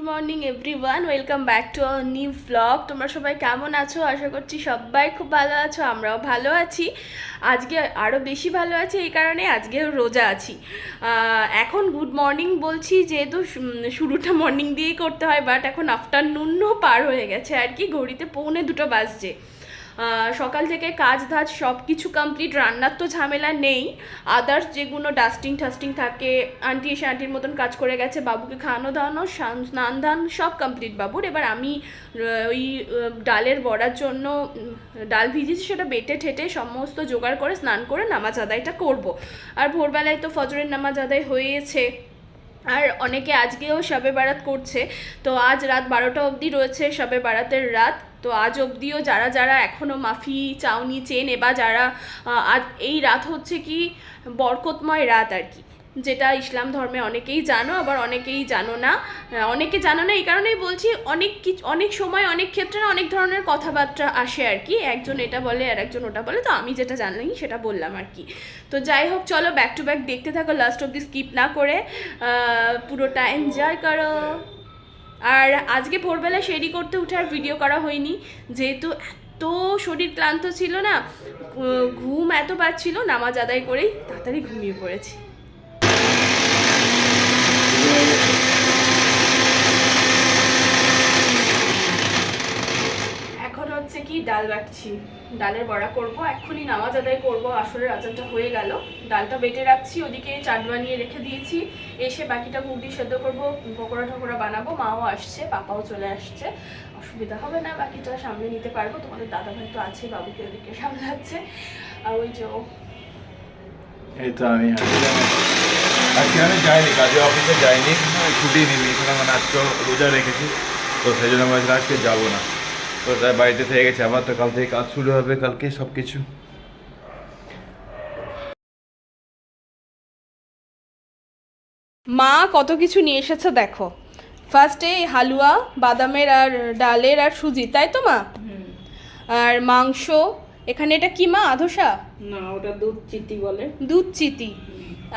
Morning everyone, welcome back to our new blog. তোমরা সবাই কেমন আছো? আশা করছি সবাই খুব ভালো আছো, আমরাও ভালো আছি। আজকে আরও বেশি ভালো আছি এই কারণে আজকে রোজা আছি। এখন গুড মর্নিং বলছি যেহেতু শুরুটা মর্নিং দিয়েই করতে হয়, বাট এখন আফটারনুনও পার হয়ে গেছে আর কি, ঘড়িতে 1:45 বাজছে। সকাল থেকে কাজ ধাজ সব কিছু কমপ্লিট, রান্নার তো ঝামেলা নেই, আদার্স যেগুলো ডাস্টিং টাস্টিং থাকে আন্টি এসে আন্টির মতন কাজ করে গেছে, বাবুকে খাওয়ানো দাওয়ানো স্নান ধান সব কমপ্লিট বাবুর। এবার আমি ওই ডালের বড়ার জন্য ডাল ভিজিয়েছি, সেটা বেটে ঠেটে সমস্ত জোগাড় করে স্নান করে নামাজ আদায়টা করব। আর ভোরবেলায় তো ফজরের নামাজ আদায় হয়েছে। আর অনেকে আজকেও শবে বারাত করছে, তো আজ রাত 12টা অবধি রয়েছে শবে বারাতের রাত। তো আজ অবধিও যারা যারা এখনও মাফি চাউনি চেন, বা যারা আজ এই রাত হচ্ছে কি বরকতময় রাত আর কি, যেটা ইসলাম ধর্মে অনেকেই জানো, আবার অনেকেই জানো না। অনেকে জানো না এই কারণেই বলছি, অনেক সময় অনেক ক্ষেত্রে অনেক ধরনের কথাবার্তা আসে আর কি, একজন এটা বলে আর একজন ওটা বলে, তো আমি যেটা জানি সেটা বললাম আর কি। তো যাই হোক, চলো ব্যাক টু ব্যাক দেখতে থাকো, লাস্ট অব্দি স্কিপ না করে পুরোটা এনজয় করো। আর আজকে ভোরবেলা শেরি করতে উঠে আর ভিডিও করা হয়নি, যেহেতু এত শরীর ক্লান্ত ছিল না, ঘুম এত পাচ্ছিল, নামাজ আদায় করেই তাড়াতাড়ি ঘুমিয়ে পড়েছি। এখন হচ্ছে কি ডাল বাটছি, ডালের বড়া করব, এক্ষুনি নামাজ আদায় করব, আসরের আজানটা হয়ে গেল। ডালটা বেটে রাখছি, ওদিকে চাট বানিয়ে রেখে দিয়েছি, এসে বাকিটা মুগ দিয়ে সেদ্ধ করবো, পকোড়া ঠকোড়া বানাবো। মাও আসছে, পাপাও চলে আসছে, অসুবিধা হবে না, বাকিটা সামলে নিতে পারবো। তোমাদের দাদা ভাই তো আছে, বাবুকে ওদিকে সামলাচ্ছে। আর ওই যে এই তো আমি আজকে আমি যাইনি, কাজে অফিসে যাইনি, ছুটি নিইনি, মানে আজকে রোজা রেখেছি, তো সেই জন্য আমি আজকে যাবো না। তো তাই বাড়িতে থেকে গেছে, আবার তো কাল থেকে কাজ শুরু হবে, কালকে সব কিছু। মা কত কিছু নিয়ে এসেছে দেখো। ফার্স্টে হালুয়া, বাদামের আর ডালের আর সুজি, তাই তো মা? আর মাংস, এখানে এটা কি মা, আধোসা না, ওটা দুধ চিতি বলে। দুধ চিতি।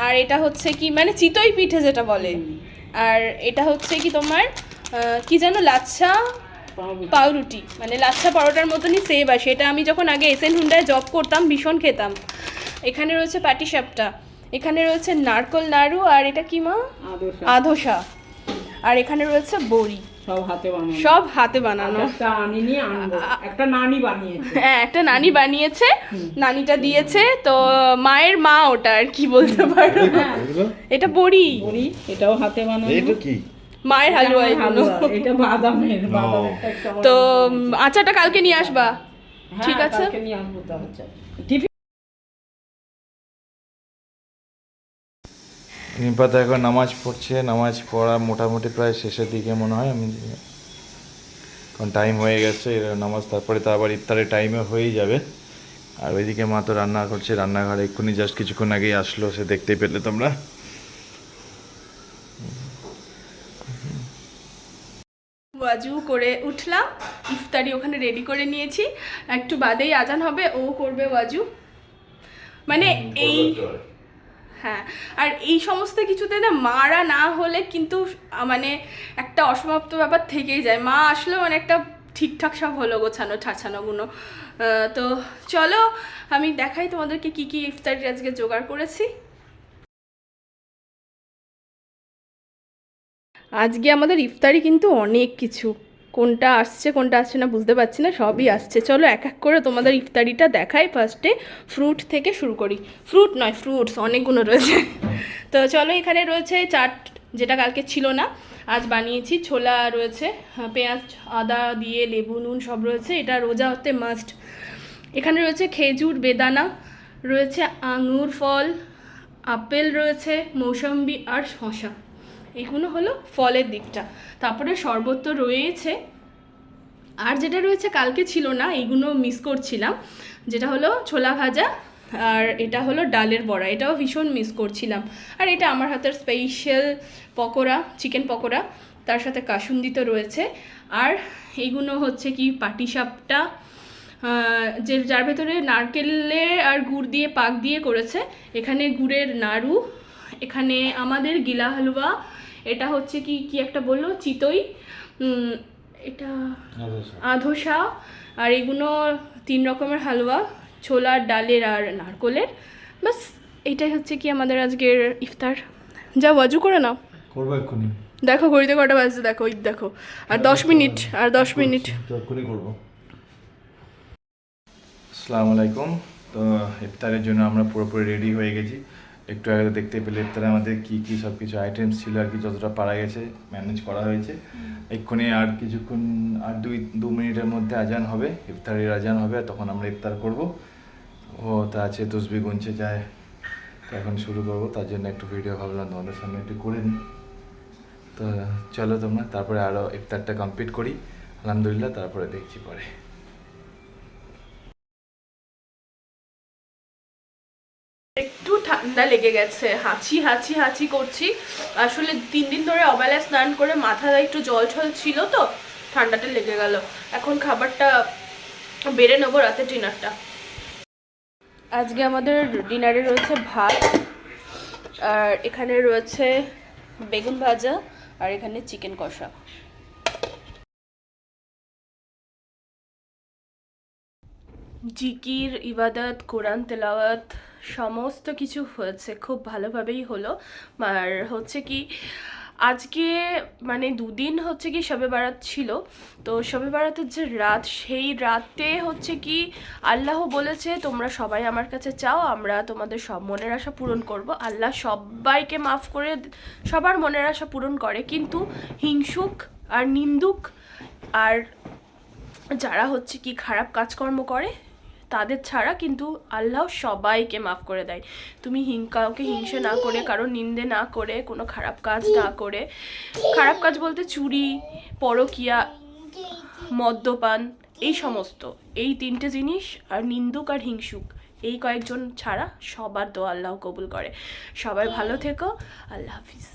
আর এটা হচ্ছে কি মানে চিতই পিঠে যেটা বলে। আর এটা হচ্ছে কি তোমার কি যেন, লাচ্ছা পাউরুটি, মানে লাচ্ছা পরোটার মতনই সেভ আসে। এটা আমি যখন আগে এসএন হুন্ডায় জব করতাম ভীষণ খেতাম। এখানে রয়েছে পাটিসাপটা, এখানে রয়েছে নারকল নাড়ু, আর এটা কি মা, আধোসা। আর এখানে রয়েছে বড়ি, সব হাতে বানানো। একটা নানি বানিয়েছে, হ্যাঁ একটা নানি বানিয়েছে, নানিটা দিয়েছে। তো মায়ের মা ওটা আর কি বলতে পারো। এটা বড়ি, এটাও হাতে বানানো। এটা কি? মায়ের হালুয়া। এটা বাদামের। তো আচারটা কালকে নিয়ে আসবা, ঠিক আছে? নিয়ে আসবো। তো হচ্ছে নিপাতা এখন নামাজ পড়ছে, নামাজ পড়া মোটামুটি প্রায় শেষের দিকে মনে হয়। আমি কারণ টাইম হয়ে গেছে নামাজ, তারপরে তো আবার ইফতারের টাইমে হয়েই যাবে। আর ওইদিকে মা তো রান্না করছে, রান্নাঘরে এক্ষুনি জাস্ট কিছুক্ষণ আগেই আসলো, সে দেখতেই পেলে তোমরা। ওয়াজু করে উঠলাম, ইফতারি ওখানে রেডি করে নিয়েছি, একটু বাদেই আজান হবে, ও করবে ওয়াজু। মানে এই হ্যাঁ, আর এই সমস্ত কিছুতে না মারা না হলে কিন্তু মানে একটা অসমাপ্ত ব্যাপার থেকেই যায়। মা আসলেও মানে একটা ঠিকঠাক সব হলো, গোছানো ঠাছানোগুলো। তো চলো আমি দেখাই তোমাদেরকে কি কি ইফতারি আজকে জোগাড় করেছি। আজকে আমাদের ইফতারি কিন্তু অনেক কিছু, কোনটা আসছে কোনটা আসছে না বুঝতে পারছি না, সবই আসছে। চলো এক এক করে তোমাদের ইফতারিটা দেখাই। ফার্স্টে ফ্রুট থেকে শুরু করি, ফ্রুট নয় ফ্রুটস অনেকগুলো রয়েছে। তো চলো, এখানে রয়েছে চাট, যেটা কালকে ছিল না, আজ বানিয়েছি। ছোলা রয়েছে, পেঁয়াজ আদা দিয়ে লেবু নুন সব রয়েছে, এটা রোজা হতে মাস্ট। এখানে রয়েছে খেজুর, বেদানা রয়েছে, আঙুর ফল, আপেল রয়েছে, মৌসম্বি আর শসা, এগুলো হলো ফলের দিকটা। তারপরে শরবত তো রয়েছে, আর যেটা রয়েছে কালকে ছিল না, এইগুলো মিস করছিলাম, যেটা হলো ছোলা ভাজা, আর এটা হলো ডালের বড়া, এটাও ভীষণ মিস করছিলাম। আর এটা আমার হাতের স্পেশাল পকোড়া, চিকেন পকোড়া, তার সাথে কাসুন্দি তো রয়েছে। আর এইগুলো হচ্ছে কি পাটিসাপটা, যে যার ভেতরে নারকেলের আর গুড় দিয়ে পাক দিয়ে করেছে। এখানে গুড়ের নাড়ু, এখানে আমাদের গিলা হালুয়া, এটা হচ্ছে কি কি একটা বললো চিতই, এটা আধোসা, আর এগুলো 3 রকমের হালুয়া, ছোলার, ডালের আর নারকোলের। বাস এটাই হচ্ছে কি আমাদের আজকের ইফতার। যা ওয়াজু করে নাও, করবো এক্ষুনি। দেখো ঘড়িতে কটা বাজছে, দেখো ওই দেখো, আর 10 মিনিট, আর 10 মিনিট। তো এক্ষুনি করবো। আসসালামু আলাইকুম। তো ইফতারের জন্য আমরা পুরোপুরি রেডি হয়ে গেছি। একটু আগে তো দেখতে পেলে ইফতারে আমাদের কী কী সব কিছু আইটেমস ছিল আর কি, যতটা পারা গেছে ম্যানেজ করা হয়েছে। এক্ষুনি আর কিছুক্ষণ, আর 2 মিনিটের মধ্যে আজান হবে, ইফতারের আজান হবে, তখন আমরা ইফতার করব। ও তা আছে তসবি গুনছে যায়, তো এখন শুরু করবো। তার জন্য একটু ভিডিও ভাবলাম তোমাদের সামনে একটু করে নিই। তো চলো তোমরা, তারপরে আরও ইফতারটা কমপ্লিট করি আলহামদুলিল্লাহ, তারপরে দেখছি পরে। একটু ঠান্ডা লেগে গেছে, হাঁচি হাঁচি হাঁচি করছি। আসলে 3 দিন ধরে অবেলায় স্নান করে মাথায় একটু জল ঠল ছিল, তো ঠান্ডাটা লেগে গেল। এখন খাবারটা বেড়ে নেবো, রাতের ডিনারটা। আজকে আমাদের ডিনারে রয়েছে ভাত, আর এখানে রয়েছে বেগুন ভাজা, আর এখানে চিকেন কষা। জিকির, ইবাদত, কোরআন তেলাওয়াত সমস্ত কিছু হয়েছে, খুব ভালোভাবেই হলো। আর হচ্ছে কি আজকে মানে 2 দিন হচ্ছে কি শবে বারাত ছিল, তো শবে বারাতের যে রাত, সেই রাতে হচ্ছে কি আল্লাহ বলেছে তোমরা সবাই আমার কাছে চাও, আমরা তোমাদের সব মনের আশা পূরণ করব। আল্লাহ সবাইকে মাফ করে সবার মনের আশা পূরণ করে, কিন্তু হিংসুক আর নিন্দুক আর যারা হচ্ছে কি খারাপ কাজকর্ম করে তাদের ছাড়া কিন্তু আল্লাহ সবাইকে মাফ করে দেয়। তুমি কাউকে হিংসে না করে, কারো নিন্দে না করে, কোনো খারাপ কাজ না করে, খারাপ কাজ বলতে চুরি, পরকিয়া, মদ্যপান, এই সমস্ত, এই 3টে জিনিস, আর নিন্দুক আর হিংসুক, এই কয়েকজন ছাড়া সবার দোয়া আল্লাহ কবুল করে। সবাই ভালো থেকো, আল্লাহ হাফিজ।